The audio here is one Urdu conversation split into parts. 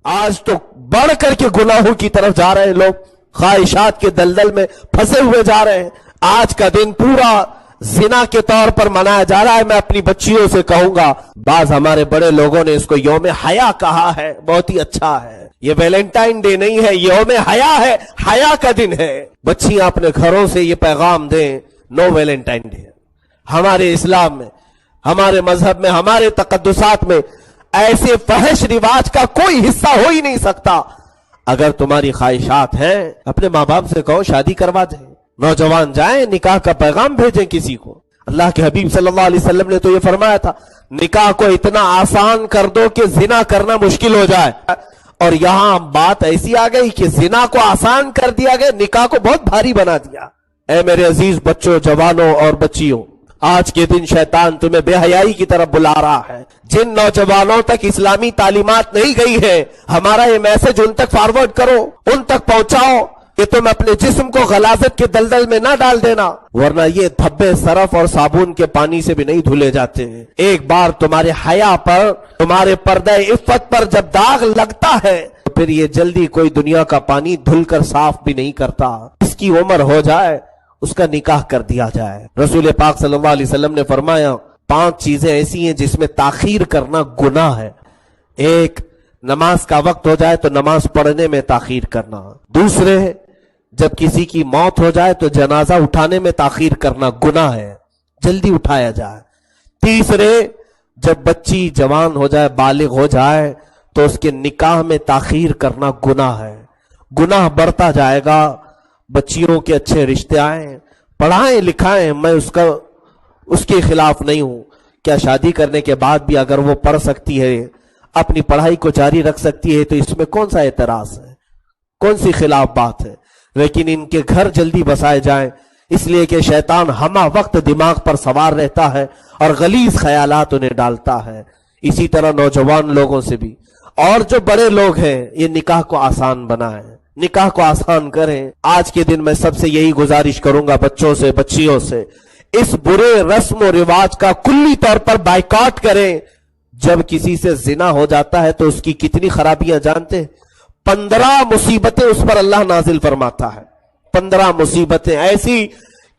آج تو بڑھ کر کے گناہوں کی طرف جا رہے ہیں لوگ، خواہشات کے دلدل میں پھنسے ہوئے جا رہے ہیں۔ آج کا دن پورا زنا کے طور پر منایا جا رہا ہے۔ میں اپنی بچیوں سے کہوں گا، بعض ہمارے بڑے لوگوں نے اس کو یوم حیا کہا ہے، بہت ہی اچھا ہے۔ یہ ویلنٹائن ڈے نہیں ہے، یوم حیا ہے، حیا کا دن ہے۔ بچیاں اپنے گھروں سے یہ پیغام دیں، نو ویلنٹائن ڈے۔ ہمارے اسلام میں، ہمارے مذہب میں، ہمارے تقدسات میں ایسے فحش رواج کا کوئی حصہ ہو ہی نہیں سکتا۔ اگر تمہاری خواہشات ہیں، اپنے ماں باپ سے کہو شادی کروا دیں، نوجوان جائیں، نکاح کا پیغام بھیجیں کسی کو۔ اللہ کے حبیب صلی اللہ علیہ وسلم نے تو یہ فرمایا تھا، نکاح کو اتنا آسان کر دو کہ زنا کرنا مشکل ہو جائے، اور یہاں بات ایسی آ گئی کہ زنا کو آسان کر دیا گیا، نکاح کو بہت بھاری بنا دیا۔ اے میرے عزیز بچوں، جوانوں اور بچیوں، آج کے دن شیطان تمہیں بے حیائی کی طرف بلا رہا ہے۔ جن نوجوانوں تک اسلامی تعلیمات نہیں گئی ہے، ہمارا یہ میسج ان تک فارورڈ کرو، ان تک پہنچاؤ کہ تم اپنے جسم کو غلاظت کے دلدل میں نہ ڈال دینا، ورنہ یہ دھبے صرف اور صابن کے پانی سے بھی نہیں دھلے جاتے ہیں۔ ایک بار تمہارے حیا پر، تمہارے پردہ عفت پر جب داغ لگتا ہے تو پھر یہ جلدی کوئی دنیا کا پانی دھل کر صاف بھی نہیں کرتا۔ اس کی عمر ہو جائے، اس کا نکاح کر دیا جائے۔ رسول پاک صلی اللہ علیہ وسلم نے فرمایا 5 چیزیں ایسی ہیں جس میں تاخیر کرنا گناہ ہے۔ ایک، نماز کا وقت ہو جائے تو نماز پڑھنے میں تاخیر کرنا۔ دوسرے، جب کسی کی موت ہو جائے تو جنازہ اٹھانے میں تاخیر کرنا گناہ ہے، جلدی اٹھایا جائے۔ تیسرے، جب بچی جوان ہو جائے، بالغ ہو جائے تو اس کے نکاح میں تاخیر کرنا گناہ ہے۔ گناہ بڑھتا جائے گا، بچیوں کے اچھے رشتے آئیں، پڑھائیں لکھائیں، میں اس کے خلاف نہیں ہوں۔ کیا شادی کرنے کے بعد بھی اگر وہ پڑھ سکتی ہے، اپنی پڑھائی کو جاری رکھ سکتی ہے، تو اس میں کون سا اعتراض ہے، کون سی خلاف بات ہے؟ لیکن ان کے گھر جلدی بسائے جائیں، اس لیے کہ شیطان ہمہ وقت دماغ پر سوار رہتا ہے اور غلیظ خیالات انہیں ڈالتا ہے۔ اسی طرح نوجوان لوگوں سے بھی، اور جو بڑے لوگ ہیں، یہ نکاح کو آسان بنائیں، نکاح کو آسان کریں۔ آج کے دن میں سب سے یہی گزارش کروں گا، بچوں سے، بچیوں سے، اس برے رسم و رواج کا کلی طور پر بائیکاٹ کریں۔ جب کسی سے زنا ہو جاتا ہے تو اس کی کتنی خرابیاں جانتے ہیں؟ 15 مصیبتیں اس پر اللہ نازل فرماتا ہے۔ 15 مصیبتیں ایسی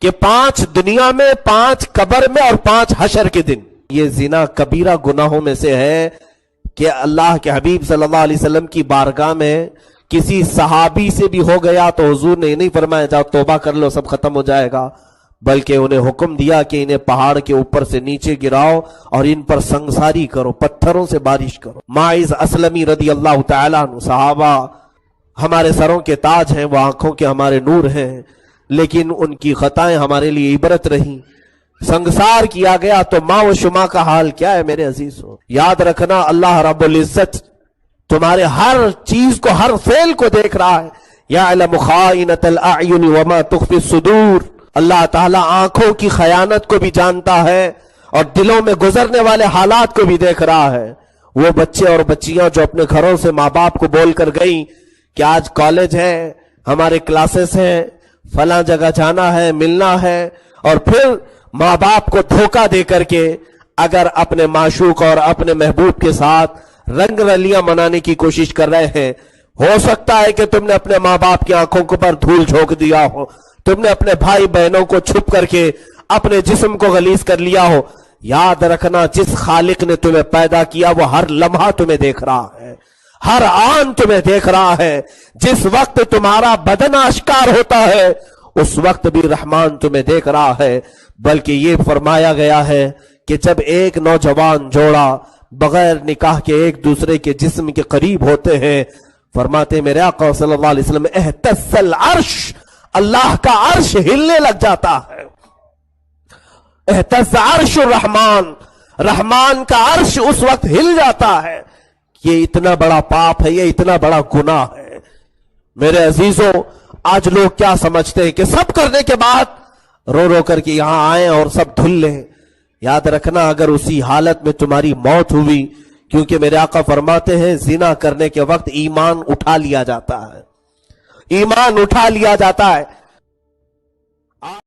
کہ 5 دنیا میں، 5 قبر میں اور 5 حشر کے دن۔ یہ زنا کبیرہ گناہوں میں سے ہے کہ اللہ کے حبیب صلی اللہ علیہ وسلم کی بارگاہ میں کسی صحابی سے بھی ہو گیا تو حضور نے نہیں فرمایا جاؤ توبہ کر لو سب ختم ہو جائے گا، بلکہ انہیں حکم دیا کہ انہیں پہاڑ کے اوپر سے نیچے گراؤ اور ان پر سنگساری کرو، پتھروں سے بارش کرو۔ ماعز اسلمی رضی اللہ تعالیٰ عنہ، صحابہ ہمارے سروں کے تاج ہیں، وہ آنکھوں کے ہمارے نور ہیں، لیکن ان کی خطائیں ہمارے لیے عبرت رہیں۔ سنگسار کیا گیا تو ماں و شما کا حال کیا ہے میرے عزیزو؟ یاد رکھنا، اللہ رب العزت تمہارے ہر چیز کو، ہر فعل کو دیکھ رہا ہے۔ یعلم خائنۃ الاعین وما تخفی الصدور، اللہ تعالیٰ آنکھوں کی خیانت کو بھی جانتا ہے اور دلوں میں گزرنے والے حالات کو بھی دیکھ رہا ہے۔ وہ بچے اور بچیاں جو اپنے گھروں سے ماں باپ کو بول کر گئیں کہ آج کالج ہے، ہمارے کلاسز ہیں، فلاں جگہ جانا ہے، ملنا ہے، اور پھر ماں باپ کو دھوکہ دے کر کے اگر اپنے معشوق اور اپنے محبوب کے ساتھ رنگ رلیاں منانے کی کوشش کر رہے ہیں، ہو سکتا ہے کہ تم نے اپنے ماں باپ کی آنکھوں کے پر دھول جھونک دیا ہو، تم نے اپنے بھائی بہنوں کو چھپ کر کے اپنے جسم کو غلیظ کر لیا ہو۔ یاد رکھنا، جس خالق نے تمہیں پیدا کیا وہ ہر لمحہ تمہیں دیکھ رہا ہے، ہر آن تمہیں دیکھ رہا ہے۔ جس وقت تمہارا بدن آشکار ہوتا ہے اس وقت بھی رحمان تمہیں دیکھ رہا ہے۔ بلکہ یہ فرمایا گیا ہے کہ جب ایک نوجوان جوڑا بغیر نکاح کے ایک دوسرے کے جسم کے قریب ہوتے ہیں، فرماتے میرے آقا صلی اللہ علیہ وسلم، اہتز العرش، اللہ کا عرش ہلنے لگ جاتا ہے۔ اہتز عرش الرحمن، رحمان کا عرش اس وقت ہل جاتا ہے۔ یہ اتنا بڑا پاپ ہے، یہ اتنا بڑا گناہ ہے۔ میرے عزیزوں، آج لوگ کیا سمجھتے ہیں کہ سب کرنے کے بعد رو رو کر کے یہاں آئیں اور سب دھل لیں۔ یاد رکھنا، اگر اسی حالت میں تمہاری موت ہوئی، کیونکہ میرے آقا فرماتے ہیں زنا کرنے کے وقت ایمان اٹھا لیا جاتا ہے، ایمان اٹھا لیا جاتا ہے۔